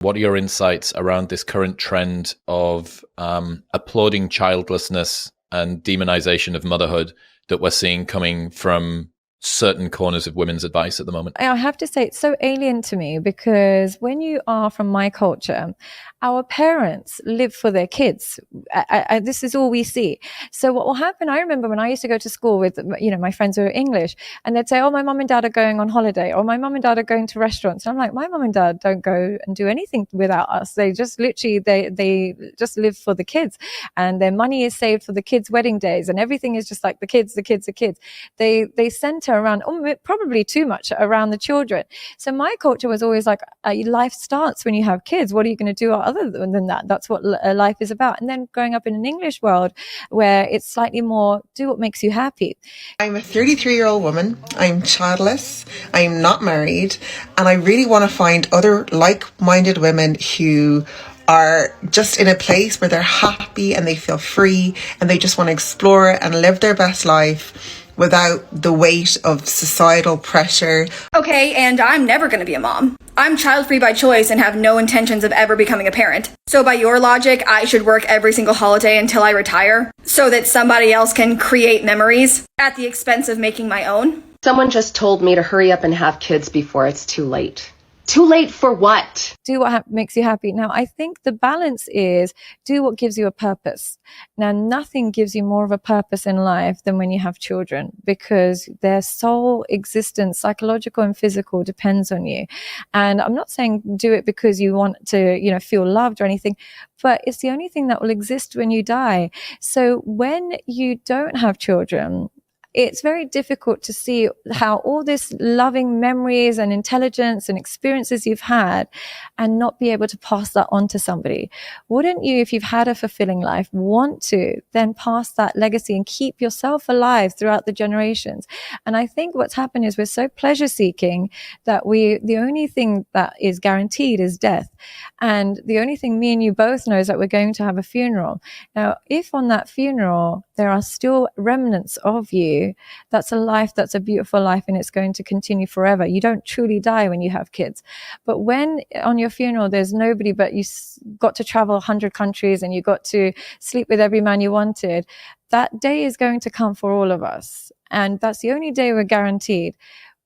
What are your insights around this current trend of applauding childlessness and demonization of motherhood that we're seeing coming from certain corners of women's advice at the moment? I have to say it's so alien to me, because when you are from my culture, our parents live for their kids. This is all we see. So what will happen, I remember when I used to go to school with, my friends who are English, and they'd say, oh, my mom and dad are going on holiday, or my mom and dad are going to restaurants. And I'm like, my mom and dad don't go and do anything without us. They just literally, they just live for the kids, and their money is saved for the kids' wedding days, and everything is just like the kids. They center around, probably too much around the children. So my culture was always like, life starts when you have kids. What are you going to do other than that? That's what life is about. And then growing up in an English world where it's slightly more, do what makes you happy. I'm a 33-year-old woman. I'm childless. I'm not married. And I really want to find other like-minded women who are just in a place where they're happy and they feel free and they just want to explore and live their best life without the weight of societal pressure. Okay, and I'm never going to be a mom. I'm child-free by choice and have no intentions of ever becoming a parent. So by your logic, I should work every single holiday until I retire so that somebody else can create memories at the expense of making my own? Someone just told me to hurry up and have kids before it's too late. Too late for what? Do what makes you happy. Now, I think the balance is do what gives you a purpose. Now, nothing gives you more of a purpose in life than when you have children, because their sole existence, psychological and physical, depends on you. And I'm not saying do it because you want to, feel loved or anything, but it's the only thing that will exist when you die. So when you don't have children, it's very difficult to see how all this loving memories and intelligence and experiences you've had and not be able to pass that on to somebody. Wouldn't you, if you've had a fulfilling life, want to then pass that legacy and keep yourself alive throughout the generations? And I think what's happened is we're so pleasure seeking that the only thing that is guaranteed is death. And the only thing me and you both know is that we're going to have a funeral. Now, if on that funeral there are still remnants of you, that's a life, that's a beautiful life, and it's going to continue forever. You don't truly die when you have kids. But when on your funeral there's nobody but you got to travel 100 countries and you got to sleep with every man you wanted, that day is going to come for all of us. And that's the only day we're guaranteed.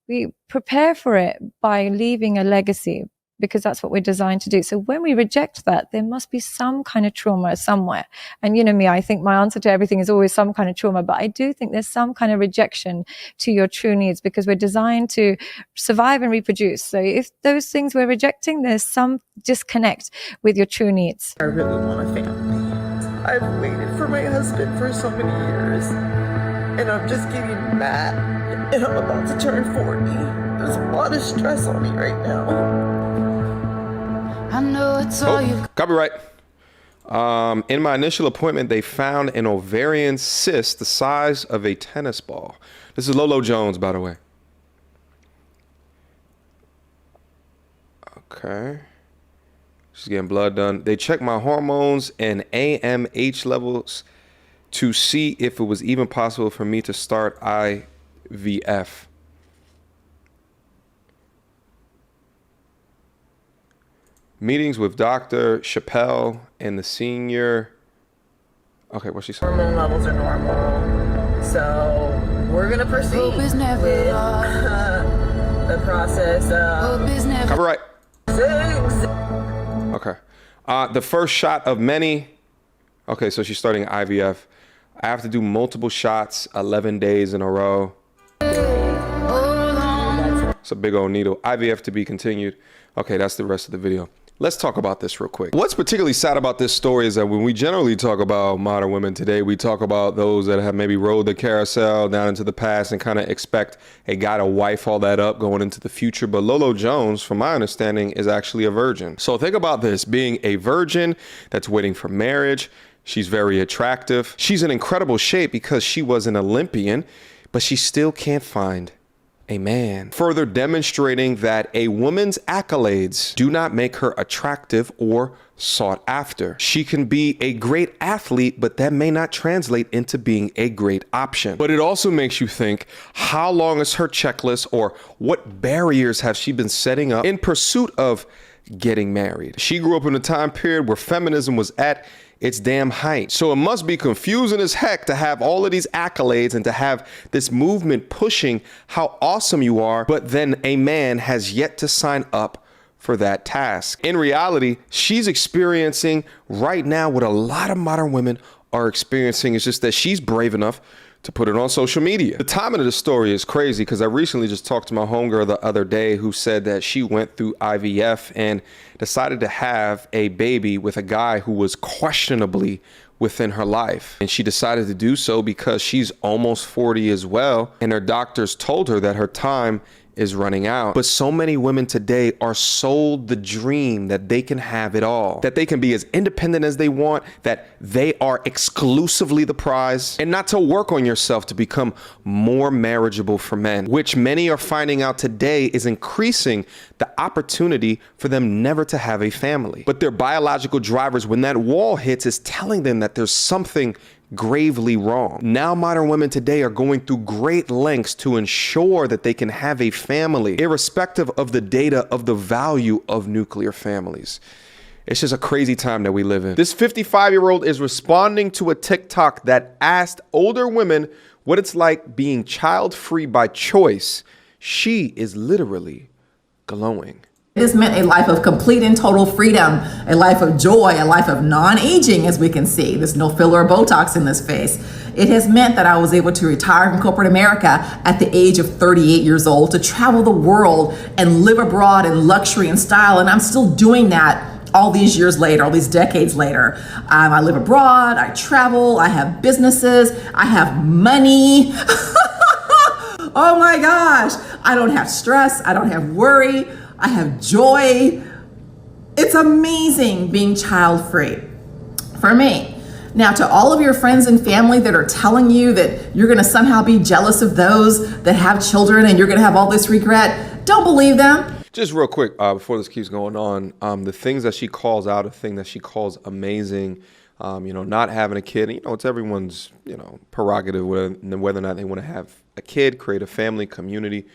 We prepare for it by leaving a legacy, because that's what we're designed to do. So when we reject that, there must be some kind of trauma somewhere. And you know me, I think my answer to everything is always some kind of trauma, but I do think there's some kind of rejection to your true needs, because we're designed to survive and reproduce. So if those things we're rejecting, there's some disconnect with your true needs. I really want a family. I've waited for my husband for so many years, and I'm just getting mad, and I'm about to turn 40. There's a lot of stress on me right now. I know it's all you. Copyright. In my initial appointment, they found an ovarian cyst the size of a tennis ball. This is Lolo Jones, by the way. Okay. She's getting blood done. They checked my hormones and AMH levels to see if it was even possible for me to start IVF. Meetings with Dr. Chappelle and the senior. Okay, what's she saying? Hormone levels are normal, so we're gonna proceed with the process of copyright. Okay. The first shot of many. Okay, so she's starting IVF. I have to do multiple shots, 11 days in a row. It's a big old needle. IVF to be continued. Okay, that's the rest of the video. Let's talk about this real quick. What's particularly sad about this story is that when we generally talk about modern women today, we talk about those that have maybe rode the carousel down into the past and kind of expect a guy to wife all that up going into the future. But Lolo Jones, from my understanding, is actually a virgin. So think about this, being a virgin that's waiting for marriage. She's very attractive. She's in incredible shape because she was an Olympian, but she still can't find a man. Further demonstrating that a woman's accolades do not make her attractive or sought after. She can be a great athlete, but that may not translate into being a great option. But it also makes you think, how long is her checklist, or what barriers have she been setting up in pursuit of getting married. She grew up in a time period where feminism was at its damn height. So it must be confusing as heck to have all of these accolades and to have this movement pushing how awesome you are, but then a man has yet to sign up for that task. In reality, she's experiencing right now what a lot of modern women are experiencing. It's just that she's brave enough to put it on social media. The timing of the story is crazy because I recently just talked to my homegirl the other day who said that she went through IVF and decided to have a baby with a guy who was questionably within her life. And she decided to do so because she's almost 40 as well. And her doctors told her that her time is running out. But so many women today are sold the dream that they can have it all, that they can be as independent as they want, that they are exclusively the prize, and not to work on yourself to become more marriageable for men, which many are finding out today is increasing the opportunity for them never to have a family. But their biological drivers, when that wall hits, is telling them that there's something gravely wrong. Now modern women today are going through great lengths to ensure that they can have a family, irrespective of the data of the value of nuclear families. It's just a crazy time that we live in. This 55-year-old is responding to a TikTok that asked older women what it's like being child-free by choice. She is literally glowing. It has meant a life of complete and total freedom, a life of joy, a life of non-aging, as we can see. There's no filler or Botox in this face. It has meant that I was able to retire from corporate America at the age of 38 years old, to travel the world and live abroad in luxury and style. And I'm still doing that all these years later, all these decades later. I live abroad, I travel, I have businesses, I have money. Oh my gosh, I don't have stress, I don't have worry. I have joy. It's amazing being child-free for me. Now, to all of your friends and family that are telling you that you're going to somehow be jealous of those that have children and you're going to have all this regret, don't believe them. Just real quick, before this keeps going on, the things that she calls out, a thing that she calls amazing, not having a kid, it's everyone's, prerogative whether or not they want to have a kid, create a family, community.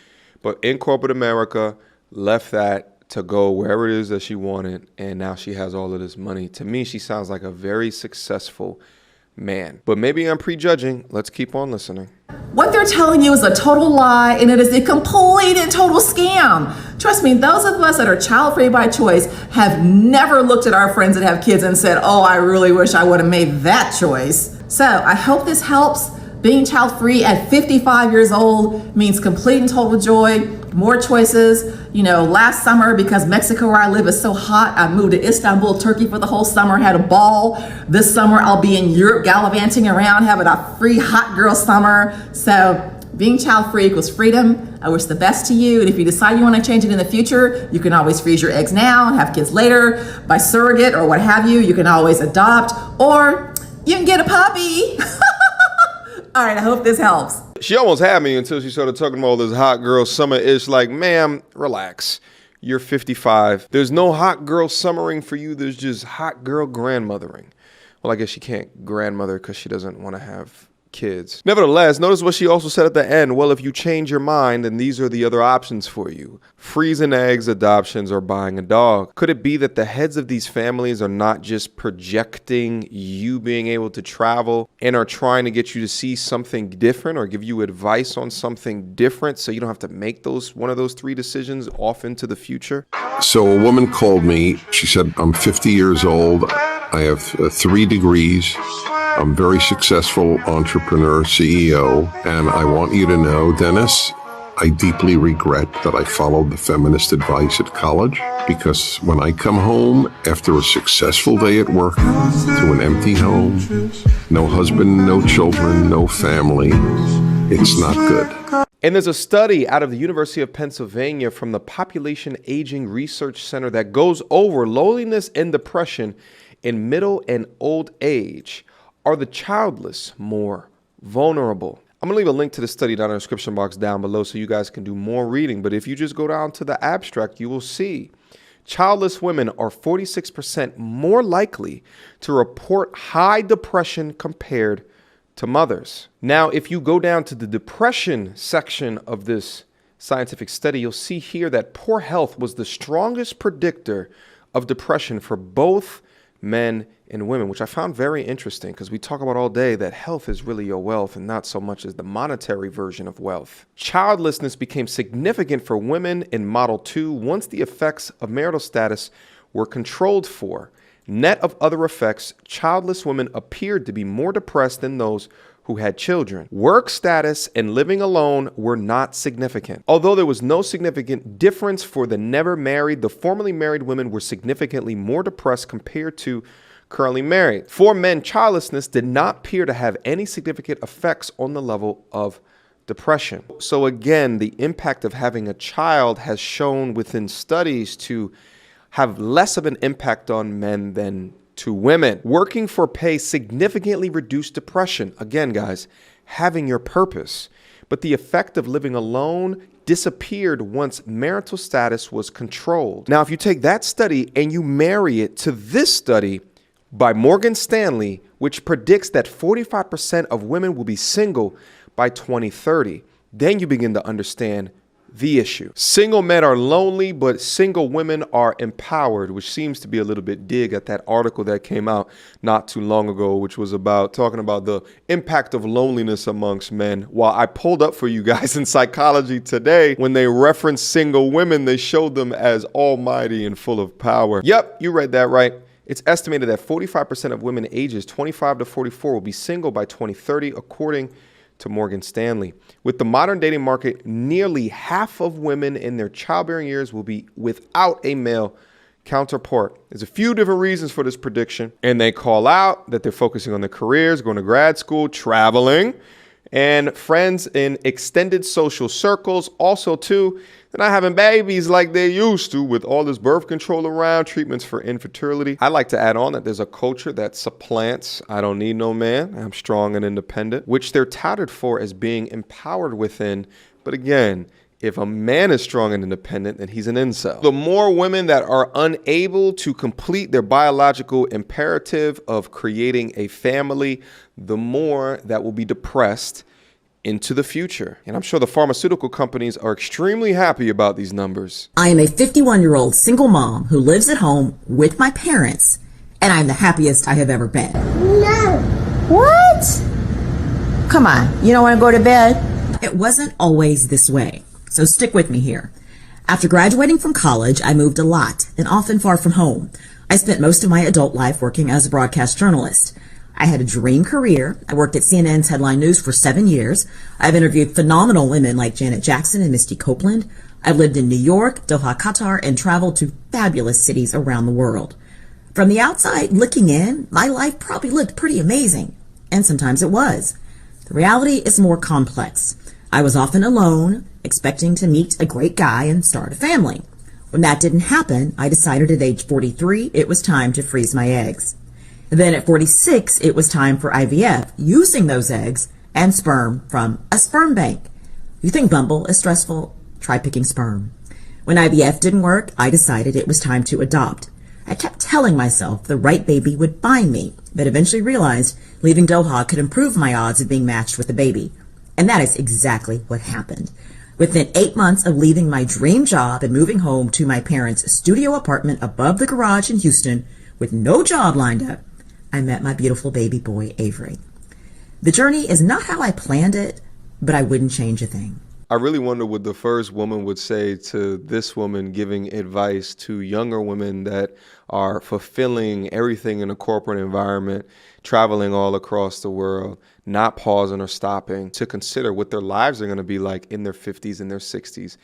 But in corporate America, left that to go wherever it is that she wanted, and now she has all of this money. To me, she sounds like a very successful man. But maybe I'm prejudging. Let's keep on listening. What they're telling you is a total lie, and it is a complete and total scam. Trust me, those of us that are child-free by choice have never looked at our friends that have kids and said, oh, I really wish I would have made that choice. So I hope this helps. Being child-free at 55 years old means complete and total joy, more choices. Last summer, because Mexico where I live is so hot, I moved to Istanbul, Turkey for the whole summer, had a ball. This summer, I'll be in Europe gallivanting around, having a free hot girl summer. So being child-free equals freedom. I wish the best to you. And if you decide you want to change it in the future, you can always freeze your eggs now and have kids later by surrogate or what have you. You can always adopt, or you can get a puppy. All right, I hope this helps. She almost had me until she started talking about all this hot girl summer-ish. Like, ma'am, relax. You're 55. There's no hot girl summering for you. There's just hot girl grandmothering. Well, I guess she can't grandmother because she doesn't want to have kids. Nevertheless, notice what she also said at the end. Well, if you change your mind, then these are the other options for you. Freezing eggs, adoptions, or buying a dog. Could it be that the heads of these families are not just projecting you being able to travel and are trying to get you to see something different or give you advice on something different so you don't have to make one of those three decisions off into the future? So a woman called me. She said, I'm 50 years old. I have 3 degrees. I'm a very successful entrepreneur, CEO, and I want you to know, Dennis, I deeply regret that I followed the feminist advice at college, because when I come home after a successful day at work to an empty home, no husband, no children, no family, it's not good. And there's a study out of the University of Pennsylvania from the Population Aging Research Center that goes over loneliness and depression in middle and old age. Are the childless more vulnerable? I'm going to leave a link to the study down in the description box down below so you guys can do more reading. But if you just go down to the abstract, you will see childless women are 46% more likely to report high depression compared to mothers. Now, if you go down to the depression section of this scientific study, you'll see here that poor health was the strongest predictor of depression for both men and women, which I found very interesting because we talk about all day that health is really your wealth and not so much as the monetary version of wealth. Childlessness became significant for women in Model 2 once the effects of marital status were controlled for. Net of other effects, childless women appeared to be more depressed than those who had children. Work status and living alone were not significant. Although there was no significant difference for the never married, the formerly married women were significantly more depressed compared to currently married. For men, childlessness did not appear to have any significant effects on the level of depression. So again, the impact of having a child has shown within studies to have less of an impact on men than to women. Working for pay significantly reduced depression. Again, guys, having your purpose. But the effect of living alone disappeared once marital status was controlled. Now, if you take that study and you marry it to this study by Morgan Stanley, which predicts that 45% of women will be single by 2030, then you begin to understand the issue. Single men are lonely, but single women are empowered, which seems to be a little bit dig at that article that came out not too long ago, which was talking about the impact of loneliness amongst men. While I pulled up for you guys in Psychology Today, when they reference single women, they showed them as almighty and full of power. Yep, you read that right. It's estimated that 45% of women ages 25 to 44 will be single by 2030, according to Morgan Stanley. With the modern dating market, nearly half of women in their childbearing years will be without a male counterpart. There's a few different reasons for this prediction, and they call out that they're focusing on their careers, going to grad school, traveling, and friends in extended social circles. Also, too, they're not having babies like they used to with all this birth control around, treatments for infertility. I like to add on that there's a culture that supplants, I don't need no man, I'm strong and independent, which they're touted for as being empowered within. But again, if a man is strong and independent, then he's an incel. The more women that are unable to complete their biological imperative of creating a family, the more that will be depressed into the future. And I'm sure the pharmaceutical companies are extremely happy about these numbers. I am a 51-year-old single mom who lives at home with my parents, and I'm the happiest I have ever been. No. What? Come on, you don't want to go to bed? It wasn't always this way, so stick with me here. After graduating from college, I moved a lot and often far from home. I spent most of my adult life working as a broadcast journalist. I had a dream career. I worked at CNN's Headline News for 7 years. I've interviewed phenomenal women like Janet Jackson and Misty Copeland. I've lived in New York, Doha, Qatar, and traveled to fabulous cities around the world. From the outside looking in, my life probably looked pretty amazing. And sometimes it was. The reality is more complex. I was often alone, expecting to meet a great guy and start a family. When that didn't happen, I decided at age 43 it was time to freeze my eggs. Then at 46, it was time for IVF, using those eggs and sperm from a sperm bank. You think Bumble is stressful? Try picking sperm. When IVF didn't work, I decided it was time to adopt. I kept telling myself the right baby would find me, but eventually realized leaving Doha could improve my odds of being matched with a baby. And that is exactly what happened. Within 8 months of leaving my dream job and moving home to my parents' studio apartment above the garage in Houston with no job lined up, I met my beautiful baby boy, Avery. The journey is not how I planned it, but I wouldn't change a thing. I really wonder what the first woman would say to this woman giving advice to younger women that are fulfilling everything in a corporate environment, traveling all across the world, not pausing or stopping to consider what their lives are going to be like in their 50s and their 60s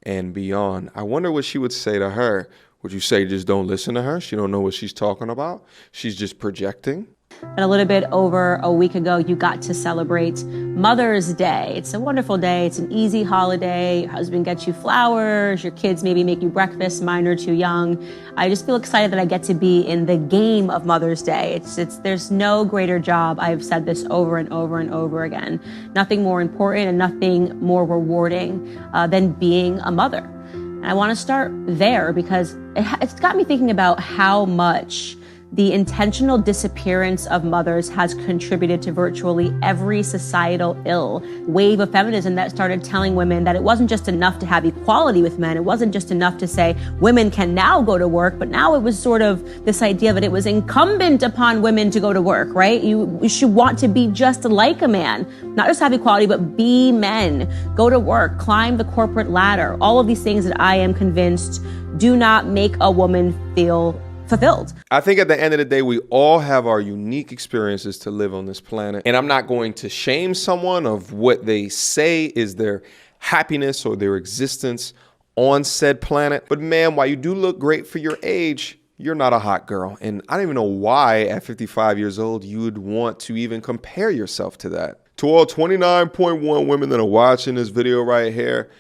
and beyond. I wonder what she would say to her. Would you say just don't listen to her? She don't know what she's talking about. She's just projecting. And a little bit over a week ago, you got to celebrate Mother's Day. It's a wonderful day. It's an easy holiday. Your husband gets you flowers. Your kids maybe make you breakfast. Mine are too young. I just feel excited that I get to be in the game of Mother's Day. There's no greater job. I've said this over and over and over again. Nothing more important and nothing more rewarding than being a mother. And I want to start there because it's got me thinking about how much the intentional disappearance of mothers has contributed to virtually every societal ill. Wave of feminism that started telling women that it wasn't just enough to have equality with men. It wasn't just enough to say women can now go to work, but now it was sort of this idea that it was incumbent upon women to go to work, right? You should want to be just like a man, not just have equality, but be men, go to work, climb the corporate ladder. All of these things that I am convinced do not make a woman feel fulfilled. I think at the end of the day, we all have our unique experiences to live on this planet. And I'm not going to shame someone of what they say is their happiness or their existence on said planet. But man, while you do look great for your age, you're not a hot girl. And I don't even know why at 55 years old, you would want to even compare yourself to that. To all 29.1 women that are watching this video right here,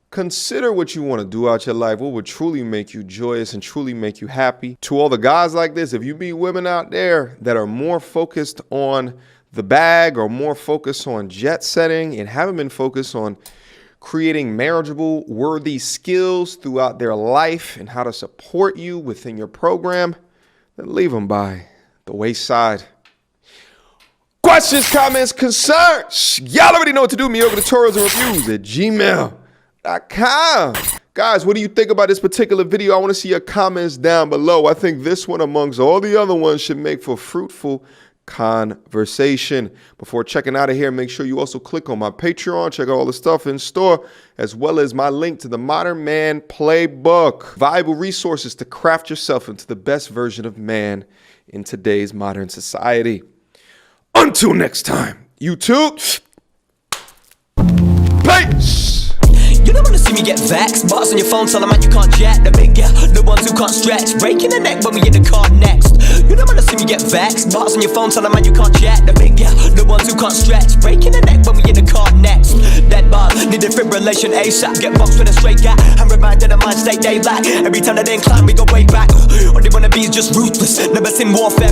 consider what you want to do out your life, what would truly make you joyous and truly make you happy. To all the guys like this, if you meet women out there that are more focused on the bag or more focused on jet setting and haven't been focused on creating marriageable, worthy skills throughout their life and how to support you within your program, then leave them by the wayside. Questions, comments, concerns. Y'all already know what to do. Mediocre tutorials and reviews at gmail.com. Guys, what do you think about this particular video? I want to see your comments down below. I think this one amongst all the other ones should make for fruitful conversation. Before checking out of here, make sure you also click on my Patreon, check out all the stuff in store, as well as my link to the Modern Man Playbook. Valuable resources to craft yourself into the best version of man in today's modern society. Until next time, YouTube. Peace. You don't wanna see me get vexed. Bars on your phone, tell them you can't jack. The big girl, the ones who can't stretch. Breaking the neck when we in the car next. You don't wanna see me get vexed. Bars on your phone, tell them you can't jack. The big girl, the ones who can't stretch. Breaking the neck when we in the car next. That bar, need defibrillation ASAP. Get boxed with a straight guy. I'm reminded of mind state daylight. Every time that they incline, we go way back. All they wanna be is just ruthless. Never seen warfare.